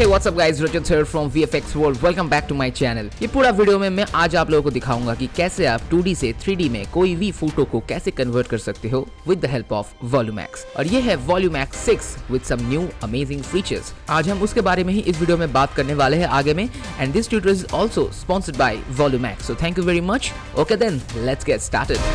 Hey what's up guys, Rajat here from VFX World. Welcome back to my channel. ये पूरा video में मैं आज आप लोगों को दिखाऊंगा कि कैसे आप 2D से 3D में कोई भी फोटो को कैसे कन्वर्ट कर सकते हो with the help of Volumax. और ये है Volumax 6 with some new amazing features. आज हम उसके बारे में ही इस वीडियो में बात करने वाले हैं आगे में, and this tutorial is also sponsored by Volumax. So thank you very much. Okay then, let's get started.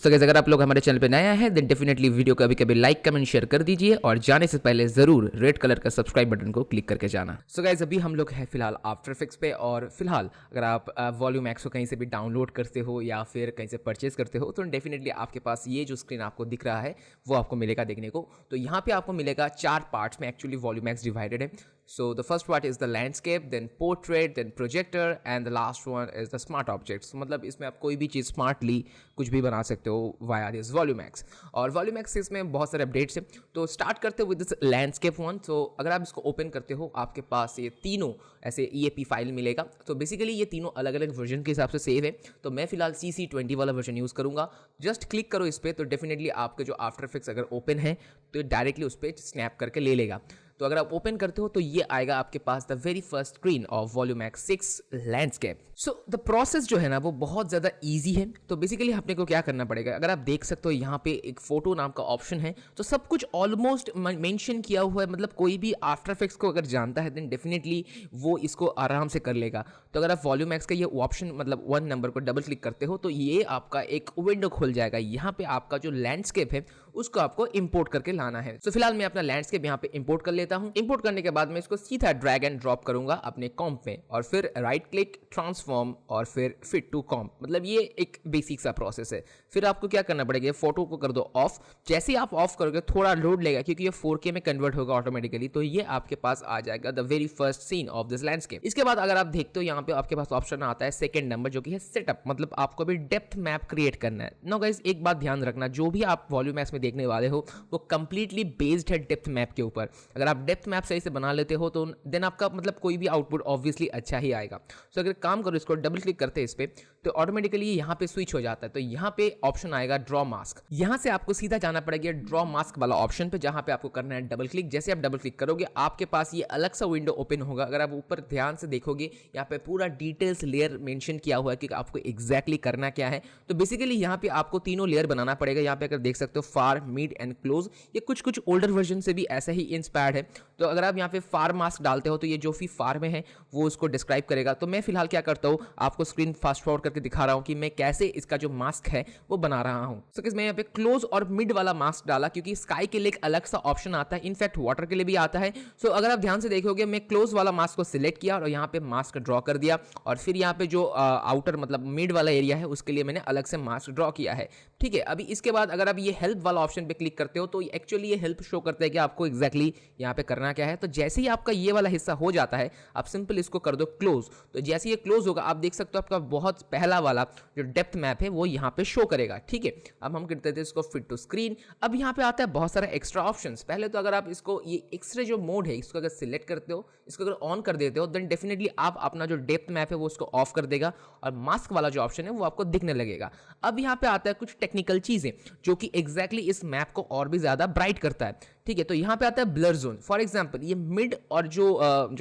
So guys, अगर आप लोग हमारे चैनल पे नया है देन डेफिनेटली वीडियो को कभी लाइक कमेंट शेयर कर दीजिए और जाने से पहले जरूर रेड कलर का सब्सक्राइब बटन को क्लिक करके जाना। सो गाइज, अभी हम लोग हैं फिलहाल आफ्टर इफेक्ट्स पे और फिलहाल अगर आप वॉल्यूमैक्स को कहीं से भी डाउनलोड करते हो या फिर कहीं से परचेज करते हो तो डेफिनेटली आपके पास ये जो स्क्रीन आपको दिख रहा है वो आपको मिलेगा देखने को। तो यहाँ पे आपको मिलेगा 4 पार्ट्स में एक्चुअली वॉल्यूमैक्स डिवाइडेड है। So the first part is the landscape, then portrait, then projector, and the last one is the smart objects. मतलब इसमें आप कोई भी चीज़ स्मार्टली कुछ भी बना सकते हो via this Volumax. और Volumax इसमें बहुत सारे अपडेट्स हैं। तो स्टार्ट करते हो विद दिस लैंडस्केप वन। तो अगर आप इसको ओपन करते हो आपके पास ये तीनों ऐसे EAP फाइल मिलेगा। तो बेसिकली ये तीनों अलग अलग वर्जन के हिसाब से सेव है। तो मैं फिलहाल CC20 वाला वर्जन यूज़ करूँगा। जस्ट क्लिक करो इस पर तो डेफिनेटली आपके जो आफ्टर इफेक्ट्स अगर ओपन है तो डायरेक्टली उस पर स्नैप करके ले लेगा। तो अगर आप ओपन करते हो तो ये आएगा आपके पास the very first screen of Volumax 6 landscape. So the process जो है ना वो बहुत ज़्यादा इजी है। तो बेसिकली अपने को क्या करना पड़ेगा, अगर आप देख सकते हो यहाँ पे एक फोटो नाम का ऑप्शन है तो सब कुछ ऑलमोस्ट मेंशन किया हुआ है। मतलब कोई भी आफ्टर इफेक्ट्स को अगर जानता है देन डेफिनेटली वो इसको आराम से कर लेगा। तो अगर आप Volumax का ये ऑप्शन मतलब 1 नंबर को डबल क्लिक करते हो तो ये आपका एक विंडो खुल जाएगा। यहाँ पे आपका जो लैंडस्केप है उसको आपको इंपोर्ट करके लाना है। तो फिलहाल मैं अपना लैंडस्केप यहाँ पे इंपोर्ट कर लेता हूँ। इंपोर्ट करने के बाद मैं इसको सीधा ड्रैग एंड ड्रॉप करूंगा अपने कॉम्प में और फिर राइट क्लिक ट्रांसफॉर्म और फिर फिट टू कॉम्प। मतलब ये एक बेसिक सा प्रोसेस है। फिर आपको क्या करना पड़ेगा, फोटो को कर दो ऑफ। जैसे ही आप ऑफ करोगे थोड़ा लोड लेगा क्योंकि ये 4K में कन्वर्ट होगा ऑटोमेटिकली। तो ये आपके पास आ जाएगा the very first scene of this landscape. इसके बाद अगर आप देखते हो यहाँ पे आपके पास ऑप्शन आता है सेकंड नंबर जो कि है सेटअप। मतलब आपको भी डेप्थ मैप क्रिएट करना है। नो गाइस, एक बात ध्यान रखना, जो भी आप Volumax में देखने वाले हो वो कंप्लीटली बेस्ड है डेप्थ मैप के ऊपर। अगर आप डेप्थ मैप सही से बना लेते हो तो देन आपका मतलब कोई भी आउटपुट ऑब्वियसली अच्छा ही आएगा। सो अगर काम करो इसको डबल क्लिक करते हैं इस पे तो ऑटोमेटिकली यहाँ पे स्विच हो जाता है। तो यहाँ पे ऑप्शन आएगा ड्रॉ मास्क। यहाँ से आपको सीधा जाना पड़ेगा ड्रॉ मास्क वाला ऑप्शन पे जहाँ पे आपको करना है डबल क्लिक। जैसे आप डबल क्लिक करोगे आपके पास ये अलग सा विंडो ओपन होगा। अगर आप ऊपर ध्यान से देखोगे यहाँ पे पूरा डिटेल्स लेयर मेंशन किया हुआ है कि आपको एग्जैक्टली करना क्या है। तो बेसिकली यहाँ पे आपको तीनों लेयर बनाना पड़ेगा। यहाँ पे अगर देख सकते हो फार, मिड एंड क्लोज, ये कुछ ओल्डर वर्जन से भी ऐसा ही इंस्पायर्ड है। तो अगर आप यहाँ पे फार मास्क डालते हो तो ये जो भी फार में है वो उसको डिस्क्राइब करेगा। तो मैं फिलहाल क्या करता हूँ, आपको स्क्रीन फास्ट फॉरवर्ड करके दिखा रहा हूँ कि मैं कैसे इसका जो मास्क है वो बना रहा हूँ। सो मैं यहाँ पे क्लोज और मिड वाला मास्क डाला क्योंकि स्काई के लिए एक अलग सा ऑप्शन आता है, इनफैक्ट वाटर के लिए भी आता है। सो अगर आप ध्यान से देखोगे मैं क्लोज वाला मास्क को सिलेक्ट किया और यहाँ पे मास्क ड्रॉ कर दिया और फिर यहाँ पे जो आउटर मतलब मिड वाला एरिया है उसके लिए मैंने अलग से मास्क ड्रॉ किया है। ठीक है, अभी इसके बाद अगर आप ये हेल्प वाला ऑप्शन पे क्लिक करते हो तो एक्चुअली ये हेल्प शो करता है कि आपको एग्जैक्टली यहाँ पे करना क्या है। तो जैसे ही आपका ये वाला हिस्सा हो जाता है आप सिंपल इसको कर दो क्लोज। तो जैसे ये क्लोज होगा आप देख सकते हो आपका बहुत पहला वाला जो डेप्थ मैप है वो यहाँ पे शो करेगा। ठीक है, अब हम करते थे इसको फिट टू स्क्रीन। अब यहाँ पे आता है बहुत सारे एक्स्ट्रा ऑप्शंस। पहले तो अगर आप इसको ये एक्सरे जो मोड है इसको अगर सिलेक्ट करते हो, इसको अगर ऑन कर देते हो देन डेफिनेटली आप अपना जो डेप्थ मैप है वो उसको ऑफ कर देगा और मास्क वाला जो ऑप्शन है वो आपको दिखने लगेगा। अब यहाँ पे आता है कुछ टेक्निकल चीजें जो कि एग्जैक्टली इस मैप को और भी ज्यादा ब्राइट करता है। ठीक है, तो यहाँ पे आता है ब्लर जोन। फॉर एग्जांपल ये मिड और जो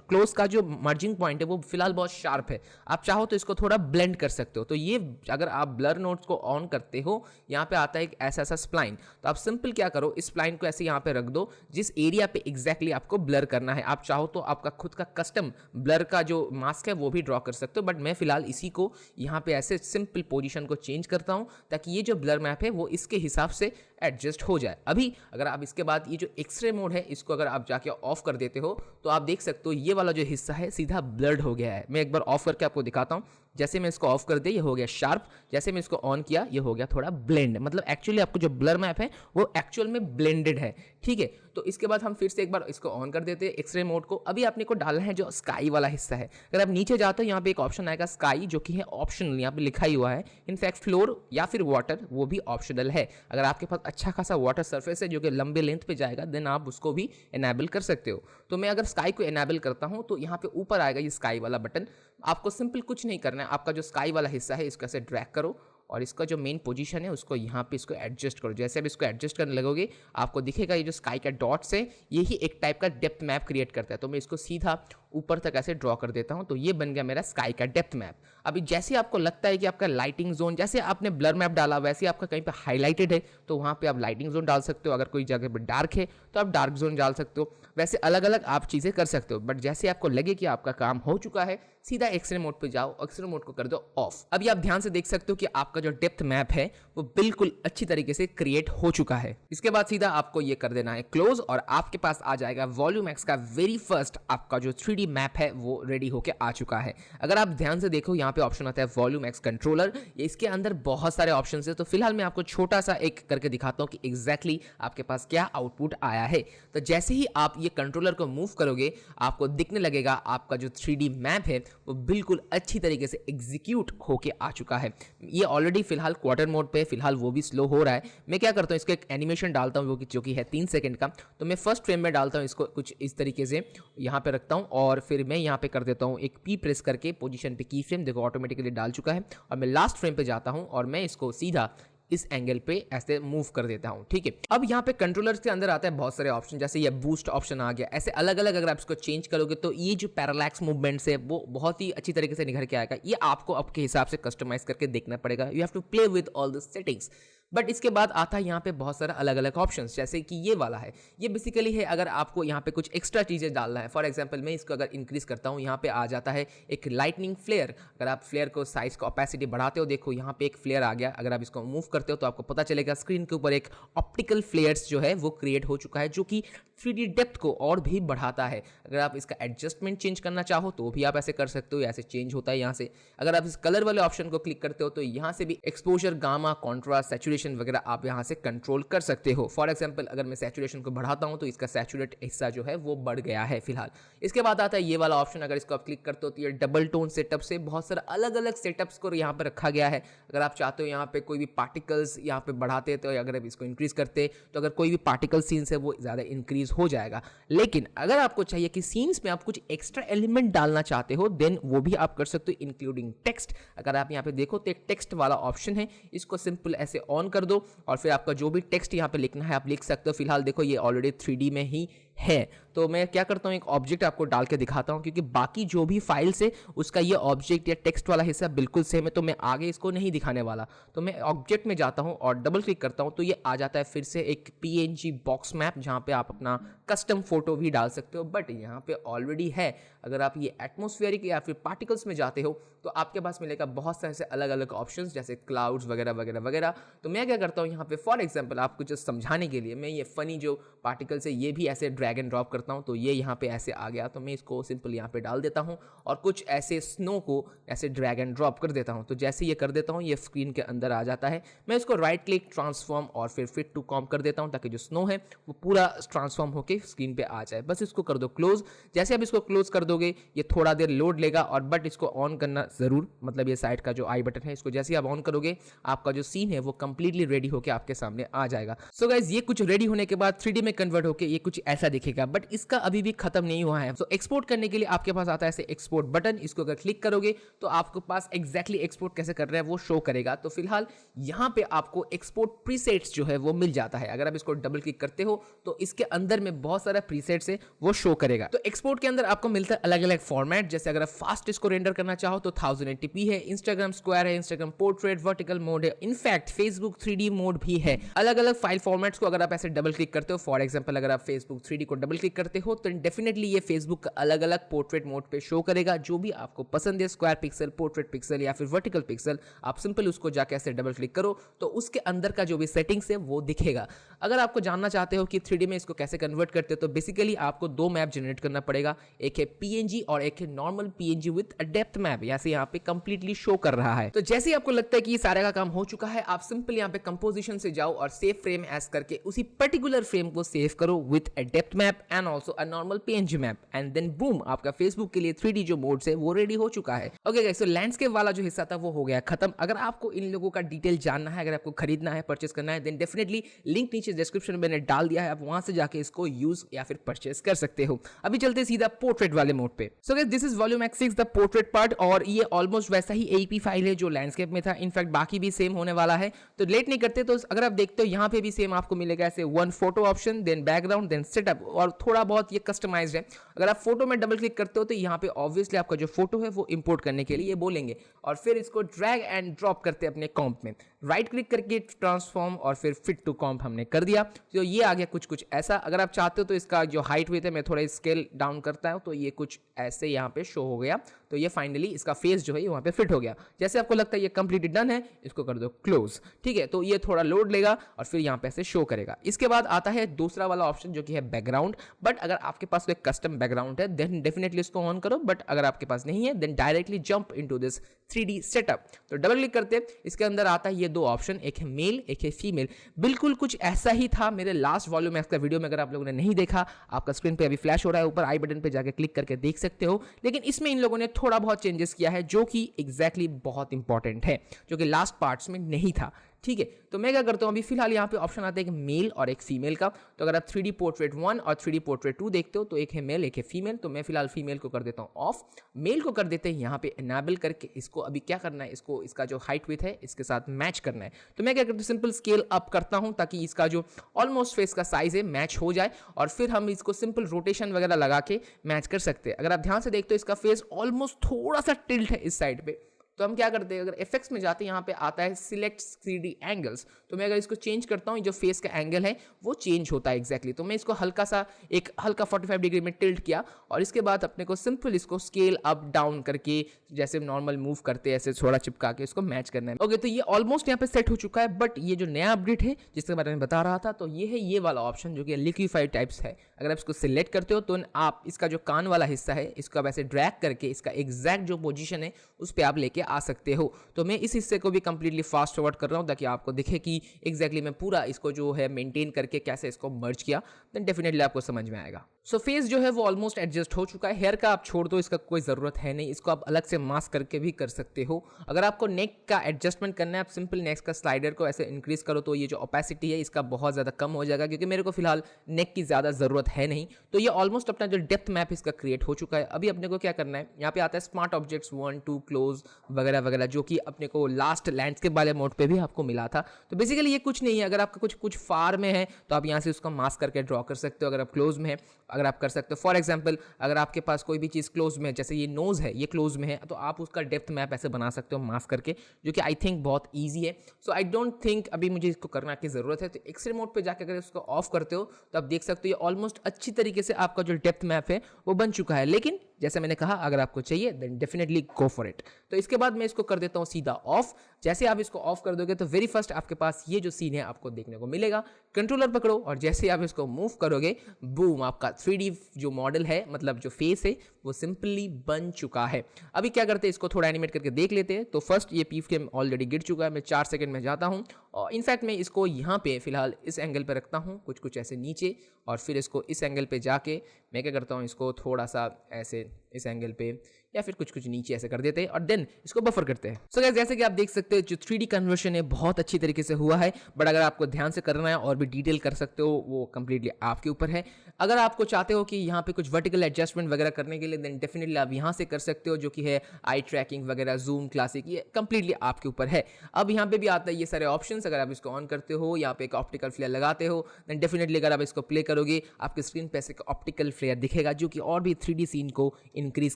क्लोज का जो मर्जिंग पॉइंट है वो फिलहाल बहुत शार्प है। आप चाहो तो इसको थोड़ा ब्लेंड कर सकते हो। तो ये अगर आप ब्लर नोड्स को ऑन करते हो यहाँ पे आता है एक ऐसा स्प्लाइन। तो आप सिंपल क्या करो, इस स्प्लाइन को ऐसे यहाँ पे रख दो जिस एरिया पे एग्जैक्टली आपको ब्लर करना है। आप चाहो तो आपका खुद का कस्टम ब्लर का जो मास्क है वो भी ड्रॉ कर सकते हो, बट मैं फिलहाल इसी को यहाँ पे ऐसे सिंपल पोजिशन को चेंज करता हूँ ताकि ये जो ब्लर मैप है वो इसके हिसाब से एडजस्ट हो जाए। अभी अगर आप इसके बाद ये जो एक्सरे मोड है इसको अगर आप जाके ऑफ कर देते हो तो आप देख सकते हो ये वाला जो हिस्सा है सीधा ब्लर्ड हो गया है। मैं एक बार ऑफ करके आपको दिखाता हूँ। जैसे मैं इसको ऑफ कर दिया ये हो गया शार्प, जैसे मैं इसको ऑन किया ये हो गया थोड़ा ब्लेंड। मतलब एक्चुअली आपको जो ब्लर मैप है वो एक्चुअल में ब्लेंडेड है। ठीक है, तो इसके बाद हम फिर से एक बार इसको ऑन कर देते हैं एक्सरे मोड को। अभी आपने को डालना है जो स्काई वाला हिस्सा है। अगर आप नीचे जाते हो यहाँ पे एक ऑप्शन आएगा स्काई जो कि है ऑप्शनल, यहाँ पे लिखा ही हुआ है। इनफैक्ट फ्लोर या फिर वाटर वो भी ऑप्शनल है। अगर आपके पास अच्छा खासा वाटर सरफेस है जो कि लंबे लेंथ पे जाएगा देन आप उसको भी एनेबल कर सकते हो। तो मैं अगर स्काई को एनेबल करता हूँ तो यहाँ पे ऊपर आएगा ये स्काई वाला बटन। आपको सिंपल कुछ नहीं करना है, आपका जो स्काई वाला हिस्सा है इसको ऐसे ड्रैग करो और इसका जो मेन पोजीशन है उसको यहाँ पे इसको एडजस्ट करो। जैसे अब इसको एडजस्ट करने लगोगे आपको दिखेगा ये जो स्काई का डॉट्स है यही एक टाइप का डेप्थ मैप क्रिएट करता है। तो मैं इसको सीधा ऊपर तक ऐसे ड्रॉ कर देता हूं, तो ये बन गया मेरा स्काई का डेप्थ मैप। अभी जैसे आपको लगता है कि आपका लाइटिंग जोन, जैसे आपने ब्लर मैप डाला वैसे आपका कहीं पे हाईलाइटेड है तो वहां पे आप लाइटिंग जोन डाल सकते हो। अगर कोई जगह पे डार्क है तो आप डार्क जोन डाल सकते हो। वैसे अलग अलग आप चीजें कर सकते हो, बट जैसे आपको लगे कि आपका काम हो चुका है सीधा एक्सरे मोड पे जाओ, एक्सरे मोड को कर दो ऑफ। अभी आप ध्यान से देख सकते हो कि आपका जो डेप्थ मैप है वो बिल्कुल अच्छी तरीके से क्रिएट हो चुका है। इसके बाद सीधा आपको ये कर देना है क्लोज और आपके पास आ जाएगा वॉल्यूम एक्स का वेरी फर्स्ट आपका जो 3D मैप है वो रेडी होके आ चुका है। अगर आप ध्यान से देखो यहाँ पे ऑप्शन आता है वॉल्यूम एक्स कंट्रोलर, इसके अंदर बहुत सारे ऑप्शन है। तो फिलहाल मैं आपको छोटा सा एक करके दिखाता हूँ कि एग्जैक्टली आपके पास क्या आउटपुट आया है। तो जैसे ही आप ये कंट्रोलर को मूव करोगे आपको दिखने लगेगा आपका जो 3D मैप है वो बिल्कुल अच्छी तरीके से एग्जीक्यूट होके आ चुका है। ये ऑलरेडी फिलहाल क्वार्टर मोड पे, फिलहाल वो भी स्लो हो रहा है। मैं क्या करता हूँ इसको एक एनिमेशन डालता हूँ जो कि है 3 सेकंड का। तो मैं फर्स्ट फ्रेम में डालता हूँ इसको कुछ इस तरीके से यहाँ पे रखता हूँ और फिर मैं यहाँ पे कर देता हूँ एक पी प्रेस करके पोजीशन पे की फ्रेम, देखो ऑटोमेटिकली डाल चुका है। और मैं लास्ट फ्रेम पे जाता हूँ और मैं इसको सीधा इस एंगल पे ऐसे मूव कर देता हूं, ठीक है। अब यहाँ पे कंट्रोलर्स के अंदर आता है बहुत सारे ऑप्शन, जैसे ये बूस्ट ऑप्शन आ गया। ऐसे अलग अलग अगर आप इसको चेंज करोगे तो ये जो पैरालैक्स मूवमेंट्स है वो बहुत ही अच्छी तरीके से निखर के आएगा। ये आपको आपके हिसाब से कस्टमाइज करके देखना पड़ेगा। You have to play with all the settings. But इसके बाद आता है यहाँ पे बहुत सारा अलग अलग ऑप्शंस, जैसे कि ये वाला है। ये बेसिकली है अगर आपको यहाँ पे कुछ एक्स्ट्रा चीज़ें डालना है। फॉर एग्जांपल मैं इसको अगर इंक्रीज करता हूँ, यहाँ पे आ जाता है एक लाइटनिंग फ्लेयर। अगर आप फ्लेयर को साइज को ऑपेसिटी बढ़ाते हो, देखो यहाँ पे एक फ्लेयर आ गया। अगर आप इसको मूव करते हो तो आपको पता चलेगा स्क्रीन के ऊपर एक ऑप्टिकल फ्लेयर्स जो है वो क्रिएट हो चुका है, जो कि 3D डेप्थ को और भी बढ़ाता है। अगर आप इसका एडजस्टमेंट चेंज करना चाहो तो भी आप ऐसे कर सकते हो, ऐसे चेंज होता है यहाँ से। अगर आप इस कलर वाले ऑप्शन को क्लिक करते हो तो यहाँ से भी एक्सपोजर, गामा, कॉन्ट्रास्ट, सैचुरेशन वगैरह आप यहाँ से कंट्रोल कर सकते हो। फॉर एग्जांपल अगर मैं सैचुरेशन को बढ़ाता हूँ तो इसका सैचुरेट हिस्सा जो है वो बढ़ गया है फिलहाल। इसके बाद आता है ये वाला ऑप्शन, अगर इसको आप क्लिक करते हो तो ये डबल टोन सेटअप से बहुत सारे अलग अलग सेटअप्स को यहाँ पर रखा गया है। अगर आप चाहते हो यहाँ पे कोई भी पार्टिकल्स यहाँ पे बढ़ाते तो अगर आप इसको इंक्रीज करते तो अगर कोई भी पार्टिकल सीन्स है वो ज़्यादा इंक्रीज हो जाएगा। लेकिन अगर आपको चाहिए कि सीन्स में आप कुछ एक्स्ट्रा एलिमेंट डालना चाहते हो देन वो भी आप कर सकते हो, इंक्लूडिंग टेक्स्ट। अगर आप यहाँ पे देखो तो एक टेक्स्ट वाला ऑप्शन है, इसको सिंपल ऐसे ऑन कर दो और फिर आपका जो भी टेक्स्ट यहाँ पे लिखना है आप लिख सकते हो। फिलहाल देखो ये ऑलरेडी 3D में ही है। तो मैं क्या करता हूँ एक ऑब्जेक्ट आपको डाल के दिखाता हूँ, क्योंकि बाकी जो भी फाइल्स है उसका ये ऑब्जेक्ट या टेक्स्ट वाला हिस्सा बिल्कुल सेम है, तो मैं आगे इसको नहीं दिखाने वाला। तो मैं ऑब्जेक्ट में जाता हूँ और डबल क्लिक करता हूँ तो ये आ जाता है फिर से एक PNG बॉक्स मैप, जहाँ पे आप अपना कस्टम फोटो भी डाल सकते हो। बट यहाँ पे ऑलरेडी है। अगर आप ये एटमोस्फेरिक या फिर पार्टिकल्स में जाते हो तो आपके पास मिलेगा बहुत सारे अलग अलग ऑप्शंस, जैसे क्लाउड्स वगैरह वगैरह वगैरह। तो मैं क्या करता हूँ यहाँ पे फॉर एग्जाम्पल आपको जस्ट समझाने के लिए मैं ये फनी जो पार्टिकल्स है ये भी ऐसे ड्रैग एंड ड्रॉप करता हूँ। तो ये यहाँ पे ऐसे आ गया तो मैं इसको सिंपल यहाँ पे डाल देता हूँ और कुछ ऐसे स्नो को ऐसे ड्रैग एंड ड्रॉप कर देता हूँ। तो जैसे ये कर देता हूँ ये स्क्रीन के अंदर आ जाता है। मैं इसको राइट क्लिक ट्रांसफॉर्म और फिर फिट टू कॉम कर देता हूँ ताकि जो स्नो है वो पूरा ट्रांसफॉर्म होकर स्क्रीन पे आ जाए। बस इसको कर दो क्लोज। जैसे आप इसको क्लोज कर दोगे ये थोड़ा देर लोड लेगा और बट इसको ऑन करना जरूर, मतलब ये साइड का जो आई बटन है इसको जैसे आप ऑन करोगे आपका जो सीन है वो कंप्लीटली रेडी होकर आपके सामने आ जाएगा। सो गाइस ये कुछ रेडी होने के बाद 3D में कन्वर्ट होकर ये कुछ ऐसा दिखेगा, बट इसका अभी भी खत्म नहीं हुआ है। तो एक्सपोर्ट करने के लिए आपके पास आता है ऐसे एक्सपोर्ट बटन, इसको अगर क्लिक करोगे तो आपके पास एग्जैक्टली एक्सपोर्ट कैसे कर रहे हैं वो शो करेगा। तो फिलहाल यहाँ पे आपको एक्सपोर्ट प्रीसेट्स जो है वो मिल जाता है। अगर आप इसको डबल क्लिक करते हो तो इसके अंदर में बहुत सारा प्रीसेट्स है वो शो करेगा। तो एक्सपोर्ट के अंदर आपको मिलता है अलग अलग फॉर्मेट, जैसे अगर आप फास्ट इसको रेंडर करना चाहो तो 1080p है, इंस्टाग्राम स्क्वायर है, इंस्टाग्राम पोर्ट्रेट, वर्टिकल मोड है, इनफैक्ट फेसबुक 3D मोड भी है। अलग अलग फाइल फॉर्मेट्स को अगर आप ऐसे डबल क्लिक करते हो, फॉर एग्जांपल अगर आप फेसबुक 3D को डबल क्लिक करते हो तो डेफिनेटली ये फेसबुक का अलग अलग पोर्ट्रेट मोड पे शो करेगा। जो भी आपको पसंद है, स्क्वायर पिक्सल, पोर्ट्रेट पिक्सल या फिर वर्टिकल पिक्सल, आप सिंपल उसको जाके ऐसे डबल क्लिक करो तो उसके अंदर का जो भी सेटिंग्स है वो दिखेगा। अगर आपको जानना चाहते हो कि 3D में इसको कैसे कन्वर्ट करते हो तो बेसिकली आपको दो मैप जनरेट करना पड़ेगा, एक है PNG और एक है normal PNG with a depth map. जैसे यहाँ पे कंप्लीटली शो कर रहा है। तो जैसे ही आपको लगता है कि ये सारे का काम हो चुका है, आप सिंपल यहाँ पे कंपोजिशन से जाओ और सेव फ्रेम एज करके उसी पर्टिकुलर फ्रेम को सेव करो with a depth map and also a normal PNG map and then boom आपका फेसबुक के लिए 3D जो मोड्स है वो रेडी हो चुका है। ओके गाइस, सो लैंडस्केप वाला जो हिस्सा था वो हो गया खत्म। अगर आपको इन लोगों का डिटेल जानना है, अगर आपको खरीदना है, परचेस करना है, देन डेफिनेटली लिंक नीचे डिस्क्रिप्शन में मैंने डाल दिया है, आप वहां से जाके इसको यूज या फिर परचेस कर सकते हो। अभी चलते सीधा पोर्ट्रेट वाले मोड पे। So guys this is volume X6 the portrait part, और ये ऑलमोस्ट वैसा ही AEP फाइल है जो लैंडस्केप में था। इनफैक्ट बाकी भी सेम होने वाला है, तो लेट नहीं करते। तो अगर आप देखते हो यहाँ पे भी सेम आपको मिलेगा ऐसे one photo option, then background, then setup, और थोड़ा बहुत ये कस्टमाइज्ड है। अगर आप फोटो में डबल क्लिक करते हो तो यहाँ पे ऑब्वियसली आपका जो फोटो है वो इंपोर्ट करने के लिए बोलेंगे, और फिर इसको ड्रैग एंड ड्रॉप करते हैं अपने कॉम्प में, राइट क्लिक करके ट्रांसफॉर्म, और फिर फिट टू कॉम्प हमने कर दिया। तो ये आ गया कुछ ऐसा। अगर आप चाहते हो तो इसका जो हाइट विड्थ है मैं थोड़ा स्केल डाउन करता हूं, तो ये कुछ ऐसे यहाँ पे शो हो गया। तो ये फाइनली इसका फेस जो है वहाँ पे फिट हो गया। जैसे आपको लगता है ये कंप्लीटली डन है, इसको कर दो क्लोज। ठीक है, तो ये थोड़ा लोड लेगा और फिर यहाँ पे ऐसे शो करेगा। इसके बाद आता है दूसरा वाला ऑप्शन जो कि है बैकग्राउंड। बट अगर आपके पास कोई कस्टम बैकग्राउंड है देन डेफिनेटली इसको ऑन करो, बट अगर आपके पास नहीं है then directly jump into this 3D setup. तो डबल क्लिक करते इसके अंदर आता है ये दो ऑप्शन, एक है मेल, एक है फीमेल। बिल्कुल कुछ ऐसा ही था मेरे लास्ट वॉल्यूम एक्स का वीडियो में। अगर आप लोगों ने नहीं देखा, आपका स्क्रीन पे अभी फ्लैश हो रहा है, ऊपर आई बटन पे जाके क्लिक करके देख सकते हो। लेकिन इसमें इन लोगों ने थोड़ा बहुत चेंजेस किया है जो कि एग्जैक्टली बहुत इंपॉर्टेंट है, जो कि लास्ट पार्ट्स में नहीं था। ठीक है, तो मैं क्या करता हूं, अभी फिलहाल यहाँ पे ऑप्शन आता है एक मेल और एक फीमेल का। तो अगर आप 3D पोर्ट्रेट 1 और 3D पोर्ट्रेट 2 देखते हो तो एक है मेल, एक है फीमेल। तो मैं फिलहाल फीमेल को कर देता हूँ ऑफ, मेल को कर देते हैं यहाँ पे इनेबल करके। इसको अभी क्या करना है, इसको इसका जो हाइट विड्थ है इसके साथ मैच करना है। तो मैं क्या करता हूँ, सिंपल स्केल अप करता हूँ ताकि इसका जो ऑलमोस्ट फेस का साइज है मैच हो जाए, और फिर हम इसको सिंपल रोटेशन वगैरह लगा के मैच कर सकते हैं। अगर आप ध्यान से देखते हो इसका फेस ऑलमोस्ट थोड़ा सा टिल्ट है इस साइड पे। तो हम क्या करते हैं, अगर इफेक्ट्स में जाते हैं यहाँ पे आता है सिलेक्ट 3D एंगल्स। तो मैं अगर इसको चेंज करता हूँ, जो फेस का एंगल है वो चेंज होता है एग्जैक्टली। तो मैं इसको हल्का सा एक हल्का 45 डिग्री में टिल्ट किया, और इसके बाद अपने को सिंपल इसको स्केल अप डाउन करके जैसे नॉर्मल मूव करते हैं ऐसे थोड़ा चिपका के इसको मैच करना है। ओके, तो ये ऑलमोस्ट यहाँ पे सेट हो चुका है। बट ये जो नया अपडेट है जिसके बारे में बता रहा था, तो ये है ये वाला ऑप्शन जो कि लिक्विफाइड टाइप्स है। अगर आप इसको सिलेक्ट करते हो तो आप इसका जो कान वाला हिस्सा है इसको आप ऐसे ड्रैग करके इसका एग्जैक्ट जो पोजीशन है उस पर आप लेके आ सकते हो। तो मैं इस हिस्से को भी कंप्लीटली फास्ट फॉरवर्ड कर रहा हूं ताकि आपको दिखे कि एग्जैक्टली मैं पूरा इसको जो है मेंटेन करके कैसे इसको मर्ज किया, देन डेफिनेटली आपको समझ में आएगा। सो फेस जो है वो ऑलमोस्ट एडजस्ट हो चुका है। हेयर का आप छोड़ दो, इसका कोई ज़रूरत है नहीं, इसको आप अलग से मास्क करके भी कर सकते हो। अगर आपको नेक का एडजस्टमेंट करना है, आप सिंपल नेक का स्लाइडर को ऐसे इंक्रीज करो तो ये जो ओपेसिटी है इसका बहुत ज़्यादा कम हो जाएगा, क्योंकि मेरे को फिलहाल नेक की ज़्यादा ज़रूरत है नहीं। तो ये ऑलमोस्ट अपना जो डेप्थ मैप इसका क्रिएट हो चुका है। अभी अपने को क्या करना है, यहाँ पे आता है स्मार्ट ऑब्जेक्ट्स 1, 2, क्लोज वगैरह वगैरह, जो कि अपने को लास्ट लैंडस्केप वाले मोड पे भी आपको मिला था। तो बेसिकली ये कुछ नहीं है। अगर आपका कुछ फार में है तो आप यहाँ से उसका मास्क करके ड्रॉ कर सकते हो। अगर आप क्लोज में है, अगर आप कर सकते हो। फॉर एग्जाम्पल अगर आपके पास कोई भी चीज़ क्लोज में है, जैसे ये नोज है ये क्लोज में है, तो आप उसका डेप्थ मैप ऐसे बना सकते हो मास्क करके, जो कि आई थिंक बहुत ईजी है। सो आई डोंट थिंक अभी मुझे इसको करना की ज़रूरत है। तो एक्सरे मोड पे जाकर अगर इसको ऑफ करते हो तो आप देख सकते हो ये ऑलमोस्ट अच्छी तरीके से आपका जो डेप्थ मैप है वो बन चुका है। लेकिन जैसे मैंने कहा, अगर आपको चाहिए then definitely go for it. तो इसके बाद मैं इसको कर देता हूँ सीधा ऑफ। जैसे आप इसको ऑफ कर दोगे तो वेरी फर्स्ट आपके पास ये जो सीन है आपको देखने को मिलेगा। कंट्रोलर पकड़ो और जैसे आप इसको मूव करोगे, बूम, आपका 3D जो मॉडल है, मतलब जो फेस है, वो सिंपली बन चुका है। अभी क्या करते हैं, इसको थोड़ा एनिमेट करके देख लेते हैं। तो फर्स्ट ये पी फ्रेम ऑलरेडी गिर चुका है। मैं 4 सेकंड में जाता हूँ, और इनफैक्ट मैं इसको यहाँ पे फिलहाल इस एंगल पे रखता हूँ, कुछ ऐसे नीचे, और फिर इसको इस एंगल पे जाके मैं क्या करता हूँ, इसको थोड़ा सा ऐसे इस एंगल पे या फिर कुछ नीचे ऐसे कर देते हैं, और देन इसको बफर करते हैं। सो गाइस, जैसे कि आप देख सकते हो जो 3D कन्वर्शन है बहुत अच्छी तरीके से हुआ है। बट अगर आपको ध्यान से करना है और भी डिटेल कर सकते हो, वो कंप्लीटली आपके ऊपर है। अगर आपको चाहते हो कि यहाँ पे कुछ वर्टिकल एडजस्टमेंट वगैरह करने के लिए, देन डेफिनेटली आप यहाँ से कर सकते हो, जो कि है आई ट्रैकिंग वगैरह, जूम, क्लासिक, ये कंप्लीटली आपके ऊपर है। अब यहाँ पे भी आता है ये सारे ऑप्शंस। अगर आप इसको ऑन करते हो, यहाँ पे एक ऑप्टिकल फ्लेयर लगाते हो, देन डेफिनेटली अगर आप इसको प्ले करोगे आपके स्क्रीन पे ऐसे एक ऑप्टिकल फ्लेयर दिखेगा, जो कि और भी 3D सीन को इंक्रीज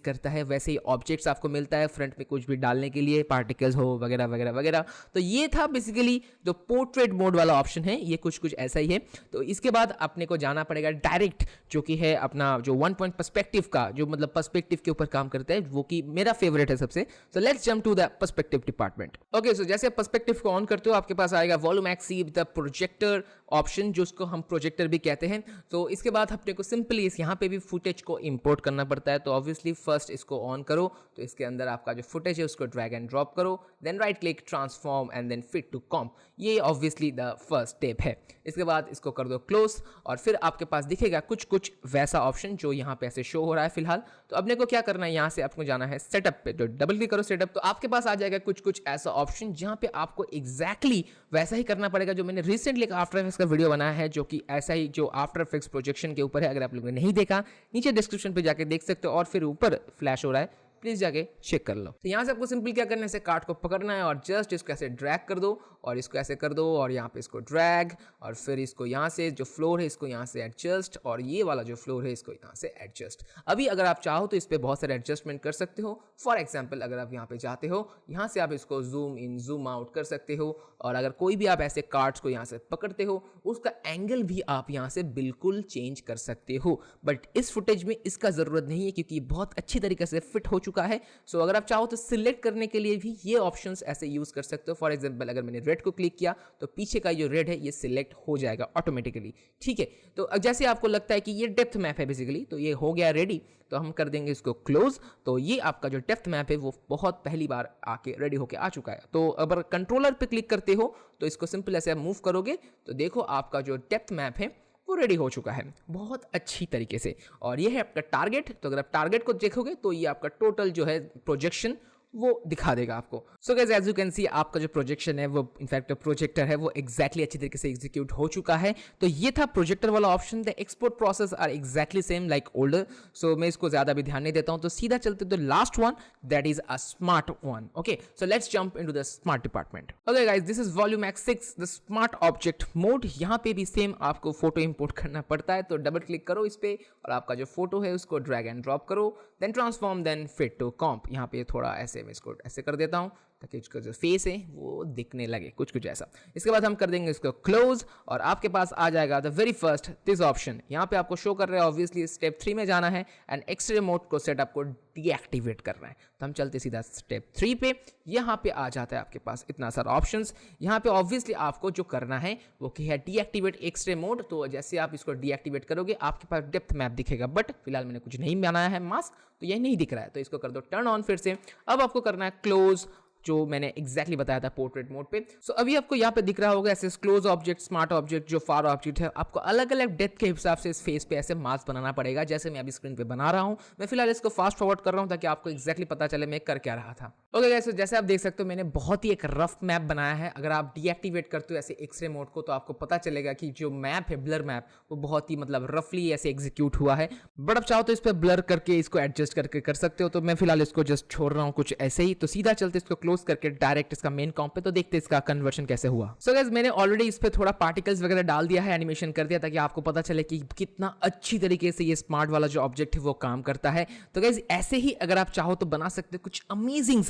करता है। वैसे ही ऑब्जेक्ट्स आपको मिलता है फ्रंट में कुछ भी डालने के लिए, पार्टिकल्स हो वगैरह वगैरह वगैरह। तो ये था बेसिकली जो पोर्ट्रेट मोड वाला ऑप्शन है, ये कुछ ऐसा ही है। तो इसके बाद अपने को जाना पड़ेगा डायरेक्ट, जो कि है अपना जो 1 पॉइंट पर्सपेक्टिव का, जो मतलब पर्सपेक्टिव के ऊपर काम करता है, वो कि मेरा फेवरेट है सबसे। So let's jump to the perspective department. Okay, so जैसे आप पर्सपेक्टिव को ऑन करते हो, आपके पास आएगा volume x the projector, option जो उसको हम प्रोजेक्टर भी कहते हैं। तो इसके बाद अपने को सिंपली इस यहाँ पे भी फुटेज को इंपोर्ट करना पड़ता है। तो ऑब्वियसली फर्स्ट इसको ऑन करो, तो इसके अंदर आपका जो फुटेज है उसको ड्रैग एंड ड्रॉप करो, then right click transform and then fit to comp. ये ऑब्वियसली द फर्स्ट स्टेप है। इसके बाद इसको कर दो क्लोज और फिर आपके पास दिखेगा कुछ वैसा ऑप्शन जो यहाँ पे ऐसे शो हो रहा है फिलहाल। तो अपने को क्या करना है, यहाँ से आपको जाना है सेटअप पे, जो डबल क्लिक करो सेटअप, तो आपके पास आ जाएगा कुछ ऐसा ऑप्शन जहाँ पे आपको एग्जैक्टली वैसा ही करना पड़ेगा जो मैंने रिसेंटली आफ्टर इफेक्ट्स का वीडियो बनाया है, जो कि ऐसा ही जो आफ्टर इफेक्ट्स प्रोजेक्शन के ऊपर है। अगर आप लोगों ने नहीं देखा, नीचे डिस्क्रिप्शन पे जाके देख सकते हो और फिर ऊपर फ्लैश हो रहा है, प्लीज जाके चेक कर लो। तो यहाँ से आपको सिंपल क्या करना है, कार्ड को पकड़ना है और जस्ट इसको ऐसे ड्रैग कर दो और इसको ऐसे कर दो और यहाँ पे इसको ड्रैग और फिर इसको यहाँ से जो फ्लोर है इसको यहाँ से एडजस्ट और ये वाला जो फ्लोर है इसको यहाँ से एडजस्ट। अभी अगर आप चाहो तो इस पर बहुत सारे एडजस्टमेंट कर सकते हो। फॉर एग्जाम्पल अगर आप यहाँ पे जाते हो, यहाँ से आप इसको जूम इन जूम आउट कर सकते हो और अगर कोई भी आप ऐसे कार्ड्स को यहाँ से पकड़ते हो उसका एंगल भी आप यहाँ से बिल्कुल चेंज कर सकते हो। बट इस फुटेज में इसका जरूरत नहीं है क्योंकि बहुत अच्छी तरीके से फिट हो चुका है। सो अगर आप चाहो तो सिलेक्ट करने के लिए भी ये ऑप्शंस ऐसे यूज कर सकते हो। फॉर एग्जांपल अगर मैंने रेड को क्लिक किया तो पीछे का जो रेड है ये सिलेक्ट हो जाएगा ऑटोमेटिकली। ठीक है, तो जैसे आपको लगता है कि ये डेप्थ मैप है बेसिकली, तो ये हो गया रेडी, तो हम कर देंगे इसको क्लोज। तो ये आपका जो डेप्थ मैप है वो बहुत पहली बार आके रेडी होके आ चुका है। तो अगर कंट्रोलर पे क्लिक करते हो तो इसको सिंपल ऐसे मूव करोगे तो देखो आपका जो डेप्थ मैप है वो रेडी हो चुका है बहुत अच्छी तरीके से। और ये है आपका टारगेट। तो अगर आप टारगेट को देखोगे तो ये आपका टोटल जो है प्रोजेक्शन वो दिखा देगा आपको। So guys as you can see आपका जो प्रोजेक्शन है वो इनफैक्ट प्रोजेक्टर है वो एग्जैक्टली अच्छी तरीके से एग्जीक्यूट हो चुका है। तो ये था प्रोजेक्टर वाला option. The export process are exactly same like older, so मैं इसको ज्यादा भी ध्यान नहीं देता हूं। तो सीधा चलते तो last one, that is a smart one. Okay, so let's jump into the smart department. Okay guys, this is Volumax 6 the smart object mode. यहाँ पे भी सेम आपको फोटो इंपोर्ट करना पड़ता है। तो डबल क्लिक करो इस पे और आपका जो फोटो है उसको ड्रैग एंड ड्रॉप करो, then transform, then fit to comp. यहाँ पे थोड़ा ऐसे मैं इसको ऐसे कर देता हूं ताकि इसका जो फेस है वो दिखने लगे कुछ ऐसा। इसके बाद हम कर देंगे इसको क्लोज और आपके पास आ जाएगा the very first this option. यहाँ पे आपको शो कर रहा है ऑब्वियसली स्टेप 3 में जाना है एंड एक्सरे मोड को सेटअप को डीएक्टिवेट करना है। तो हम चलते सीधा स्टेप 3 पे। यहाँ पे आ जाता है आपके पास इतना सारा ऑप्शंस। यहाँ पे ऑब्वियसली आपको जो करना है वो क्या है, डीएक्टिवेट एक्सरे मोड। तो जैसे आप इसको डीएक्टिवेट करोगे आपके पास डेप्थ मैप दिखेगा, बट फिलहाल मैंने कुछ नहीं बनाया है मास्क, तो ये नहीं दिख रहा है। तो इसको कर दो टर्न ऑन फिर से। अब आपको करना है क्लोज, जो मैंने एग्जैक्टली बताया था पोर्ट्रेट मोड पे। सो अभी आपको यहाँ पे दिख रहा होगा ऐसे क्लोज ऑब्जेक्ट, स्मार्ट ऑब्जेक्ट, जो फार ऑब्जेक्ट है, आपको अलग अलग डेप्थ के हिसाब से इस फेस पे ऐसे मास्क बनाना पड़ेगा जैसे मैं अभी स्क्रीन पे बना रहा हूँ। मैं फिलहाल इसको फास्ट फॉरवर्ड कर रहा हूँ ताकि आपको एग्जैक्टली पता चले मैं कर क्या रहा था। ओके गाइस, जैसे आप देख सकते हो मैंने बहुत ही एक रफ मैप बनाया है। अगर आप डीएक्टिवेट करते हो ऐसे एक्सरे मोड को तो आपको पता चलेगा कि जो मैप है ब्लर मैप वो बहुत ही मतलब रफली ऐसे एग्जीक्यूट हुआ है। बट आप चाहो तो इस पर ब्लर करके इसको एडजस्ट करके कर सकते हो। तो मैं फिलहाल इसको जस्ट छोड़ रहा हूँ कुछ ऐसे ही। तो सीधा चलते इसको क्लोज करके डायरेक्ट इसका मेन कॉम्प पे, तो देखते इसका कन्वर्शन कैसे हुआ। सो गाइस, मैंने ऑलरेडी इस पे थोड़ा पार्टिकल्स वगैरह डाल दिया है, एनिमेशन कर दिया ताकि आपको पता चले कि कितना अच्छी तरीके से ये स्मार्ट वाला जो ऑब्जेक्ट है वो काम करता है। तो गाइस ऐसे ही अगर आप चाहो तो बना सकते हो कुछ अमेजिंग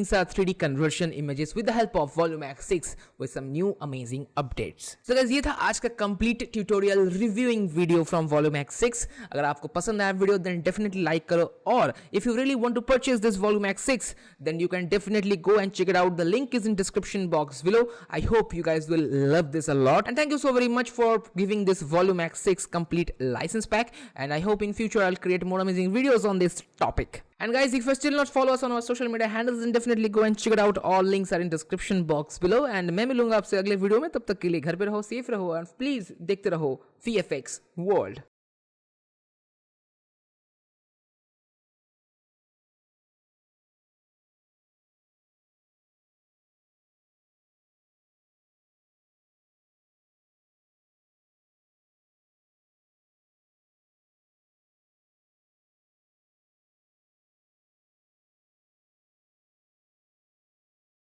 सा 3D conversion images with the help of Volumax 6 with some new amazing updates. So guys ये था आज का complete tutorial reviewing video from Volumax 6। अगर आपको पसंद आया वीडियो देन डेफिनेटली लाइक करो, और if you really want to purchase this Volumax 6 then you can definitely go and check it out. The link is in description box below. I hope you guys will love this a lot, and thank you so very much for giving this Volumax 6 complete license pack, and I hope in future I'll create more amazing videos on this topic. And guys, if you still not follow us on our social media handles then definitely go and check it out. All links are in description box below, and मैं मिलूंगा आपसे अगले video में। तब तक के लिए घर पे रहो, सेफ रहो, और प्लीज देखते रहो VFX World।